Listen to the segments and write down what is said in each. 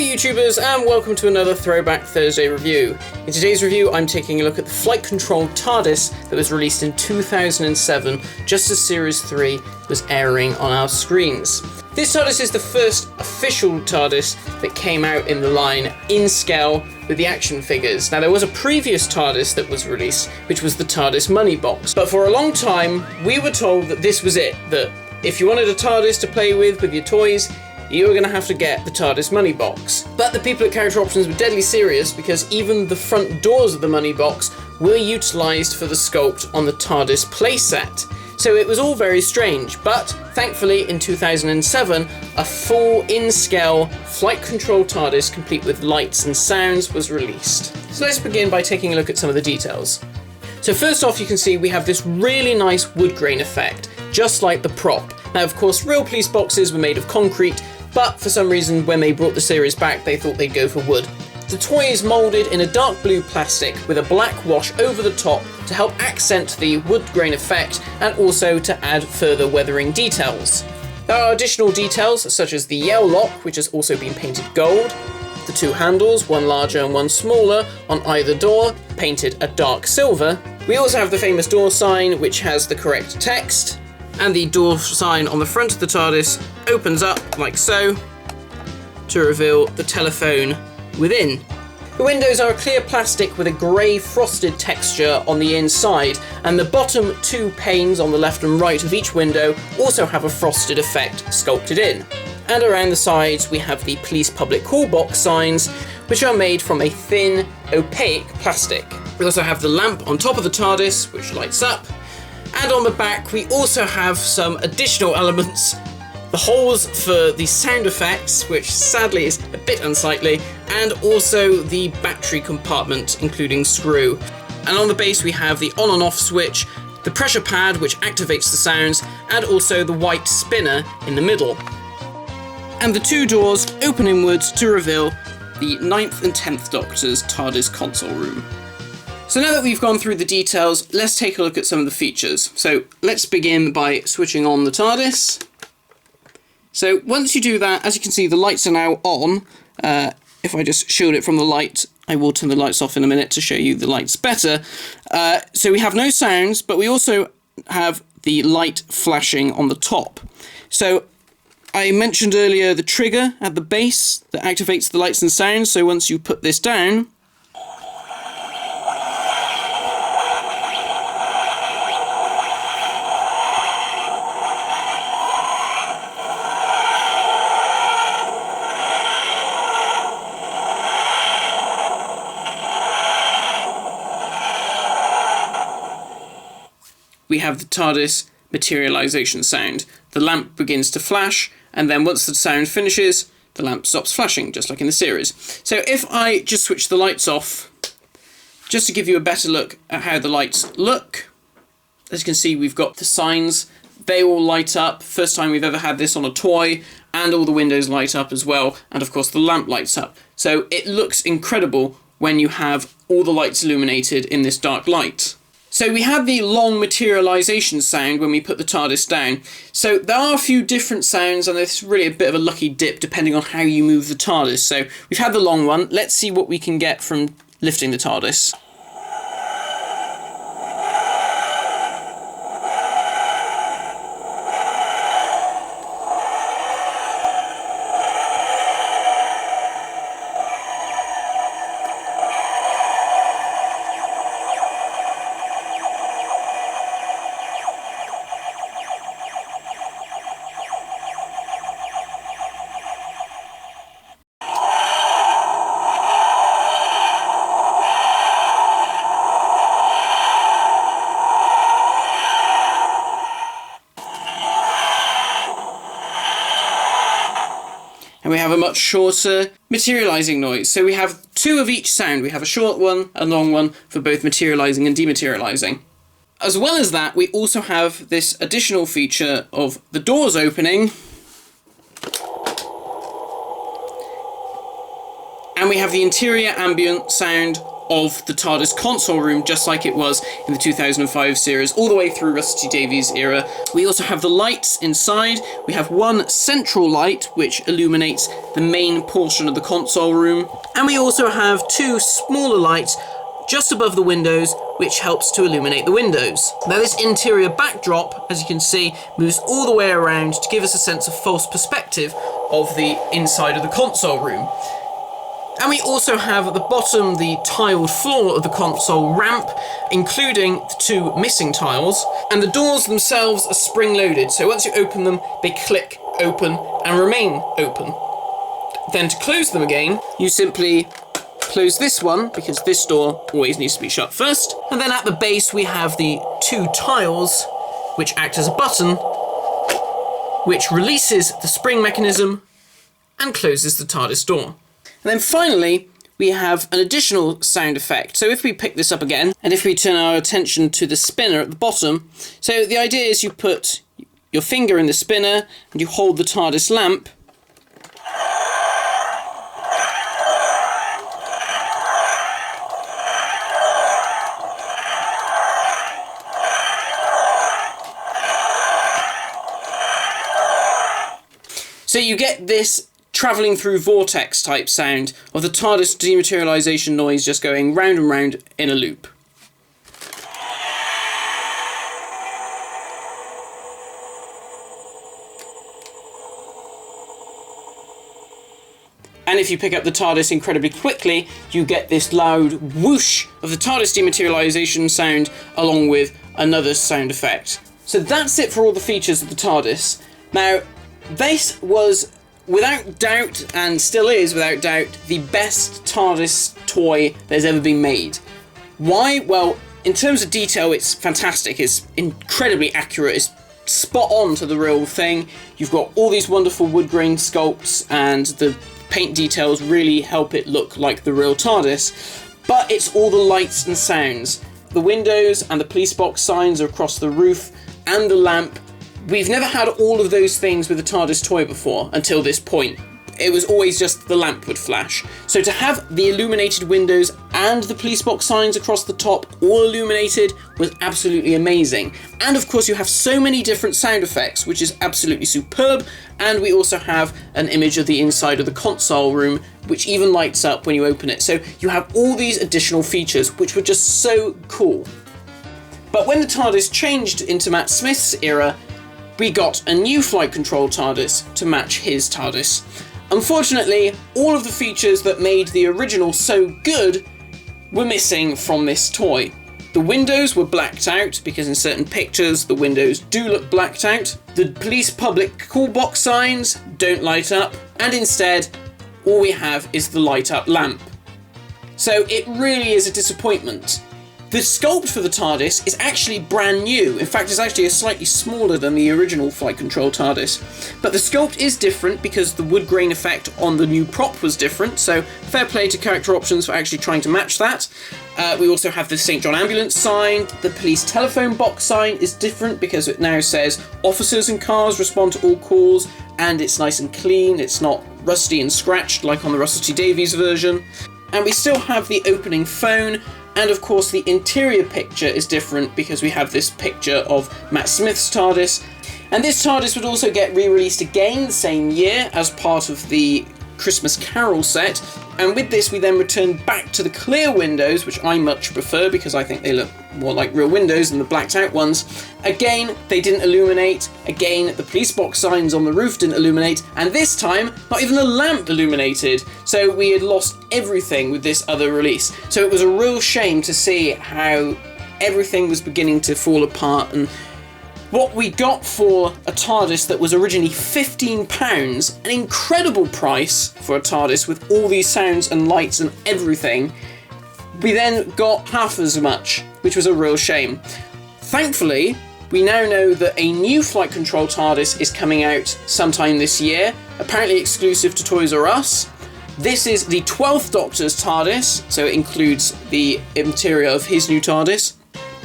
YouTubers, and welcome to another Throwback Thursday review. In today's review I'm taking a look at the flight control TARDIS that was released in 2007, just as Series 3 was airing on our screens. This TARDIS is the first official TARDIS that came out in the line in scale with the action figures. Now there was a previous TARDIS that was released, which was the TARDIS Money Box, but for a long time we were told that this was it, that if you wanted a TARDIS to play with your toys, you were going to have to get the TARDIS Money Box. But the people at Character Options were deadly serious, because even the front doors of the Money Box were utilised for the sculpt on the TARDIS playset. So it was all very strange, but thankfully in 2007, a full in-scale flight control TARDIS complete with lights and sounds was released. So let's begin by taking a look at some of the details. So first off, you can see we have this really nice wood grain effect, just like the prop. Now of course real police boxes were made of concrete, but for some reason when they brought the series back they thought they'd go for wood. The toy is moulded in a dark blue plastic with a black wash over the top to help accent the wood grain effect and also to add further weathering details. There are additional details such as the yell lock, which has also been painted gold, the two handles, one larger and one smaller, on either door, painted a dark silver. We also have the famous door sign, which has the correct text, and the door sign on the front of the TARDIS opens up like so to reveal the telephone within. The windows are a clear plastic with a grey frosted texture on the inside, and the bottom two panes on the left and right of each window also have a frosted effect sculpted in. And around the sides we have the police public call box signs, which are made from a thin, opaque plastic. We also have the lamp on top of the TARDIS, which lights up. And on the back we also have some additional elements. The holes for the sound effects, which sadly is a bit unsightly, and also the battery compartment, including screw. And on the base we have the on and off switch, the pressure pad which activates the sounds, and also the white spinner in the middle. And the two doors open inwards to reveal the 9th and 10th Doctor's TARDIS console room. So now that we've gone through the details, let's take a look at some of the features. So let's begin by switching on the TARDIS. So once you do that, as you can see, the lights are now on. If I just shield it from the light, I will turn the lights off in a minute to show you the lights better. So we have no sounds, but we also have the light flashing on the top. So I mentioned earlier the trigger at the base that activates the lights and sounds. So once you put this down, we have the TARDIS materialization sound. The lamp begins to flash, and then once the sound finishes, the lamp stops flashing, just like in the series. So if I just switch the lights off, just to give you a better look at how the lights look, as you can see we've got the signs, they all light up. First time we've ever had this on a toy, and all the windows light up as well, and of course the lamp lights up. So it looks incredible when you have all the lights illuminated in this dark light. So we have the long materialization sound when we put the TARDIS down. So there are a few different sounds, and it's really a bit of a lucky dip depending on how you move the TARDIS. So we've had the long one. Let's see what we can get from lifting the TARDIS. And we have a much shorter materializing noise. So we have two of each sound. We have a short one, a long one for both materializing and dematerializing. As well as that, we also have this additional feature of the doors opening. And we have the interior ambient sound of the TARDIS console room, just like it was in the 2005 series, all the way through Rusty Davies' era. We also have the lights inside. We have one central light, which illuminates the main portion of the console room. And we also have two smaller lights just above the windows, which helps to illuminate the windows. Now this interior backdrop, as you can see, moves all the way around to give us a sense of false perspective of the inside of the console room. And we also have at the bottom the tiled floor of the console ramp, including the two missing tiles, and the doors themselves are spring-loaded, so once you open them, they click open and remain open. Then to close them again, you simply close this one, because this door always needs to be shut first, and then at the base we have the two tiles, which act as a button, which releases the spring mechanism and closes the TARDIS door. And then finally, we have an additional sound effect. So if we pick this up again, and if we turn our attention to the spinner at the bottom, so the idea is you put your finger in the spinner and you hold the TARDIS lamp, so you get this travelling through vortex type sound of the TARDIS dematerialisation noise just going round and round in a loop. And if you pick up the TARDIS incredibly quickly, you get this loud whoosh of the TARDIS dematerialisation sound along with another sound effect. So that's it for all the features of the TARDIS. Now, this was without doubt, and still is without doubt, the best TARDIS toy that's ever been made. Why? Well, in terms of detail, it's fantastic. It's incredibly accurate. It's spot on to the real thing. You've got all these wonderful wood grain sculpts, and the paint details really help it look like the real TARDIS. But it's all the lights and sounds. The windows and the police box signs are across the roof, and the lamp. We've never had all of those things with a TARDIS toy before until this point. It was always just the lamp would flash. So to have the illuminated windows and the police box signs across the top all illuminated was absolutely amazing. And of course you have so many different sound effects, which is absolutely superb. And we also have an image of the inside of the console room, which even lights up when you open it. So you have all these additional features, which were just so cool. But when the TARDIS changed into Matt Smith's era, we got a new flight control TARDIS to match his TARDIS. Unfortunately, all of the features that made the original so good were missing from this toy. The windows were blacked out, because in certain pictures the windows do look blacked out. The police public call box signs don't light up, and instead all we have is the light up lamp. So it really is a disappointment. The sculpt for the TARDIS is actually brand new. In fact, it's actually slightly smaller than the original flight control TARDIS. But the sculpt is different because the wood grain effect on the new prop was different, so fair play to Character Options for actually trying to match that. We also have the St. John ambulance sign. The police telephone box sign is different because it now says officers and cars respond to all calls, and it's nice and clean. It's not rusty and scratched like on the Russell T Davies version. And we still have the opening phone. And of course the interior picture is different because we have this picture of Matt Smith's TARDIS. And this TARDIS would also get re-released again the same year as part of the Christmas Carol set. And with this we then return back to the clear windows, which I much prefer because I think they look more like real windows than the blacked out ones. Again, they didn't illuminate. Again, the police box signs on the roof didn't illuminate. And this time, not even the lamp illuminated. So we had lost everything with this other release. So it was a real shame to see how everything was beginning to fall apart, and what we got for a TARDIS that was originally £15, an incredible price for a TARDIS with all these sounds and lights and everything, we then got half as much, which was a real shame. Thankfully, we now know that a new flight control TARDIS is coming out sometime this year, apparently exclusive to Toys R Us. This is the 12th Doctor's TARDIS, so it includes the interior of his new TARDIS.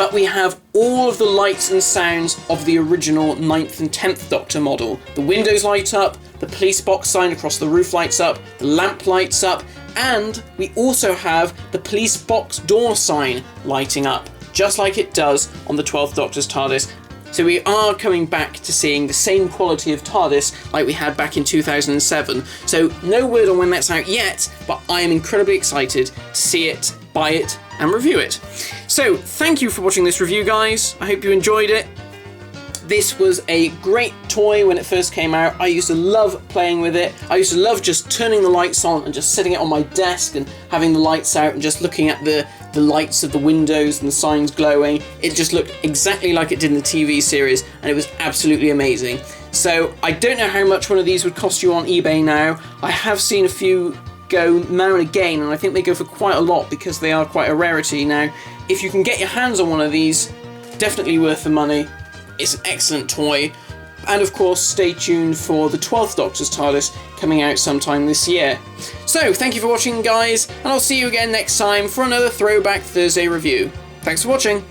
but we have all of the lights and sounds of the original 9th and 10th Doctor model. The windows light up, the police box sign across the roof lights up, the lamp lights up, and we also have the police box door sign lighting up, just like it does on the 12th Doctor's TARDIS. So we are coming back to seeing the same quality of TARDIS like we had back in 2007. So no word on when that's out yet, but I am incredibly excited to see it, buy it, and review it. So thank you for watching this review, guys. I hope you enjoyed it. This was a great toy when it first came out. I used to love playing with it. I used to love just turning the lights on and just sitting it on my desk and having the lights out and just looking at the lights of the windows and the signs glowing. It just looked exactly like it did in the TV series, and it was absolutely amazing. So I don't know how much one of these would cost you on eBay now. I have seen a few go now and again, and I think they go for quite a lot because they are quite a rarity now. If you can get your hands on one of these, definitely worth the money. It's an excellent toy. And of course, stay tuned for the 12th Doctor's TARDIS coming out sometime this year. So, thank you for watching, guys, and I'll see you again next time for another Throwback Thursday review. Thanks for watching.